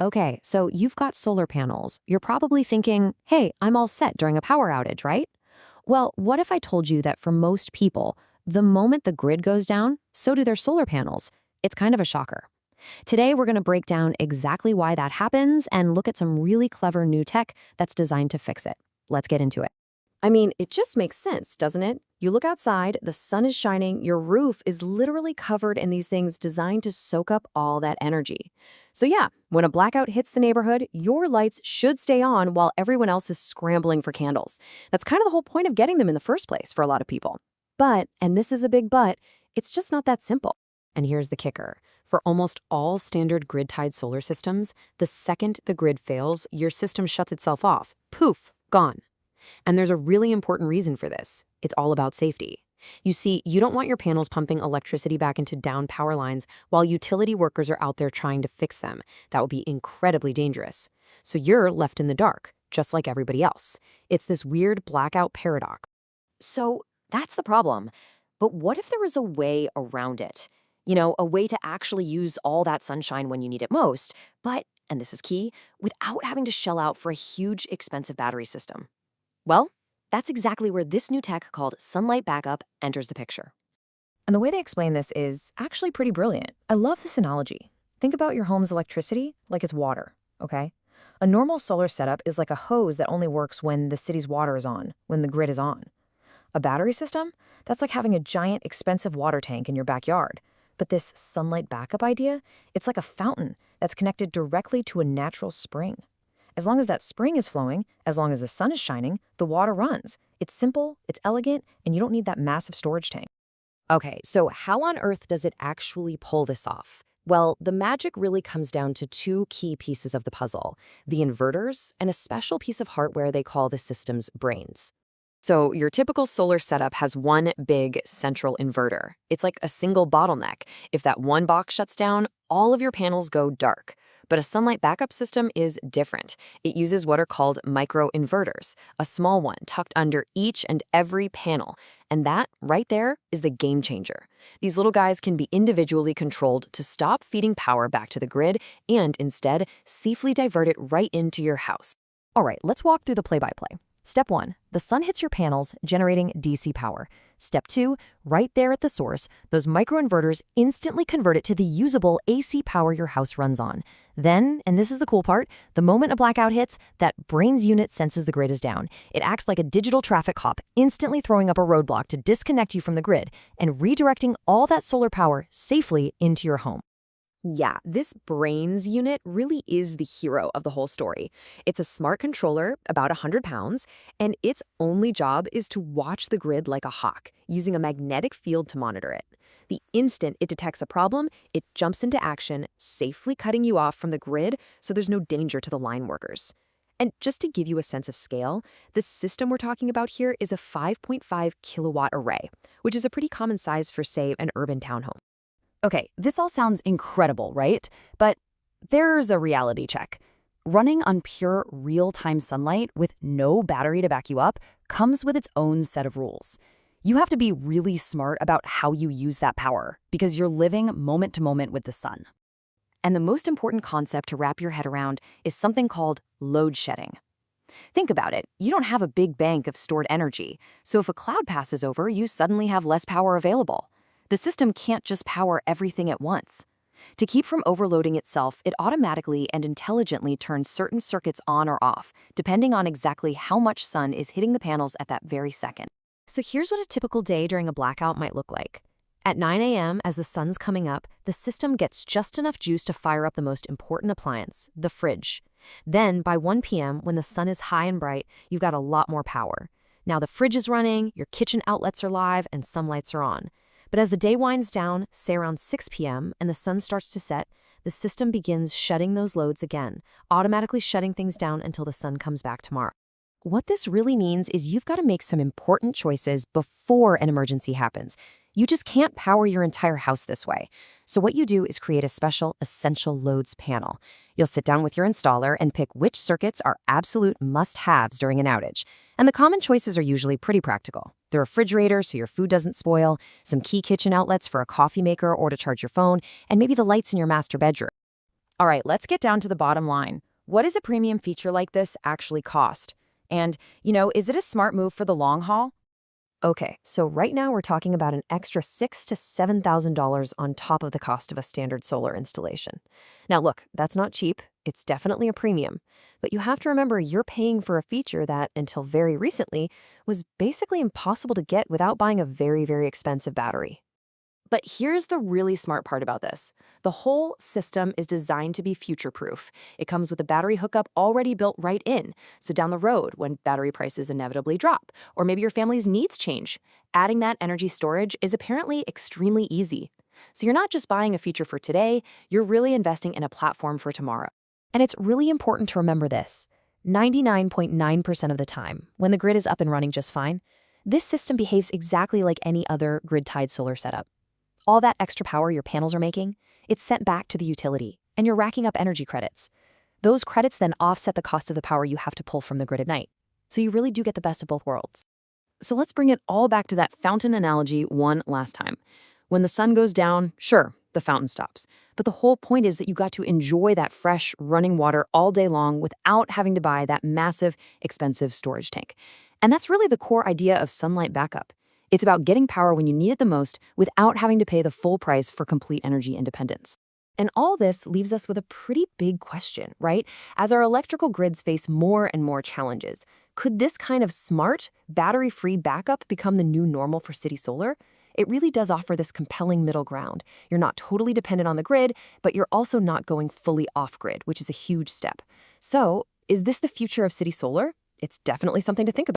Okay, so you've got solar panels. You're probably thinking, hey, I'm all set during a power outage, right? Well, what if I told you that for most people, the moment the grid goes down, so do their solar panels? It's kind of a shocker. Today, we're going to break down exactly why that happens and look at some really clever new tech that's designed to fix it. Let's get into it. I mean, it just makes sense, doesn't it? You look outside, the sun is shining, your roof is literally covered in these things designed to soak up all that energy. So yeah, when a blackout hits the neighborhood, your lights should stay on while everyone else is scrambling for candles. That's kind of the whole point of getting them in the first place for a lot of people. But, and this is a big but, it's just not that simple. And here's the kicker. For almost all standard grid-tied solar systems, the second the grid fails, your system shuts itself off. Poof, gone. And there's a really important reason for this. It's all about safety. You see, you don't want your panels pumping electricity back into down power lines while utility workers are out there trying to fix them. That would be incredibly dangerous. So you're left in the dark, just like everybody else. It's this weird blackout paradox. So that's the problem. But what if there was a way around it? A way to actually use all that sunshine when you need it most, but, and this is key, without having to shell out for a huge, expensive battery system. Well, that's exactly where this new tech called sunlight backup enters the picture. And the way they explain this is actually pretty brilliant. I love this analogy. Think about your home's electricity like it's water, okay? A normal solar setup is like a hose that only works when the city's water is on, when the grid is on. A battery system? That's like having a giant, expensive water tank in your backyard. But this sunlight backup idea, it's like a fountain that's connected directly to a natural spring. As long as that spring is flowing, as long as the sun is shining, the water runs. It's simple, it's elegant, and you don't need that massive storage tank. Okay, so how on earth does it actually pull this off? Well, the magic really comes down to two key pieces of the puzzle, the inverters and a special piece of hardware they call the system's brains. So your typical solar setup has one big central inverter. It's like a single bottleneck. If that one box shuts down, all of your panels go dark. But a sunlight backup system is different. It uses what are called microinverters, a small one tucked under each and every panel. And that, right there, is the game changer. These little guys can be individually controlled to stop feeding power back to the grid and, instead, safely divert it right into your house. All right, let's walk through the play-by-play. Step 1, the sun hits your panels, generating DC power. Step 2, right there at the source, those microinverters instantly convert it to the usable AC power your house runs on. Then, and this is the cool part, the moment a blackout hits, that brains unit senses the grid is down. It acts like a digital traffic cop, instantly throwing up a roadblock to disconnect you from the grid and redirecting all that solar power safely into your home. Yeah, this brains unit really is the hero of the whole story. It's a smart controller, about 100 pounds, and its only job is to watch the grid like a hawk, using a magnetic field to monitor it. The instant it detects a problem, it jumps into action, safely cutting you off from the grid so there's no danger to the line workers. And just to give you a sense of scale, the system we're talking about here is a 5.5 kilowatt array, which is a pretty common size for, say, an urban townhome. Okay, this all sounds incredible, right? But there's a reality check. Running on pure real-time sunlight with no battery to back you up comes with its own set of rules. You have to be really smart about how you use that power because you're living moment to moment with the sun. And the most important concept to wrap your head around is something called load shedding. Think about it. You don't have a big bank of stored energy, so if a cloud passes over, you suddenly have less power available. The system can't just power everything at once. To keep from overloading itself, it automatically and intelligently turns certain circuits on or off, depending on exactly how much sun is hitting the panels at that very second. So here's what a typical day during a blackout might look like. At 9 a.m., as the sun's coming up, the system gets just enough juice to fire up the most important appliance, the fridge. Then, by 1 p.m., when the sun is high and bright, you've got a lot more power. Now the fridge is running, your kitchen outlets are live, and some lights are on. But as the day winds down, say around 6 p.m., and the sun starts to set, the system begins shutting those loads again, automatically shutting things down until the sun comes back tomorrow. What this really means is you've got to make some important choices before an emergency happens. You just can't power your entire house this way. So what you do is create a special essential loads panel. You'll sit down with your installer and pick which circuits are absolute must-haves during an outage. And the common choices are usually pretty practical. The refrigerator so your food doesn't spoil, some key kitchen outlets for a coffee maker or to charge your phone, and maybe the lights in your master bedroom. All right, let's get down to the bottom line. What does a premium feature like this actually cost? And, is it a smart move for the long haul? Okay, so right now we're talking about an extra $6,000 to $7,000 on top of the cost of a standard solar installation. Now look, that's not cheap. It's definitely a premium. But you have to remember you're paying for a feature that, until very recently, was basically impossible to get without buying a very, very expensive battery. But here's the really smart part about this. The whole system is designed to be future-proof. It comes with a battery hookup already built right in. So down the road, when battery prices inevitably drop, or maybe your family's needs change, adding that energy storage is apparently extremely easy. So you're not just buying a feature for today, you're really investing in a platform for tomorrow. And it's really important to remember this. 99.9% of the time, when the grid is up and running just fine, this system behaves exactly like any other grid-tied solar setup. All that extra power your panels are making, it's sent back to the utility, and you're racking up energy credits. Those credits then offset the cost of the power you have to pull from the grid at night. So you really do get the best of both worlds. So let's bring it all back to that fountain analogy one last time. When the sun goes down, sure, the fountain stops. But the whole point is that you got to enjoy that fresh, running water all day long without having to buy that massive, expensive storage tank. And that's really the core idea of sunlight backup. It's about getting power when you need it the most without having to pay the full price for complete energy independence. And all this leaves us with a pretty big question, right? As our electrical grids face more and more challenges, could this kind of smart, battery-free backup become the new normal for city solar? It really does offer this compelling middle ground. You're not totally dependent on the grid, but you're also not going fully off-grid, which is a huge step. So, is this the future of city solar? It's definitely something to think about.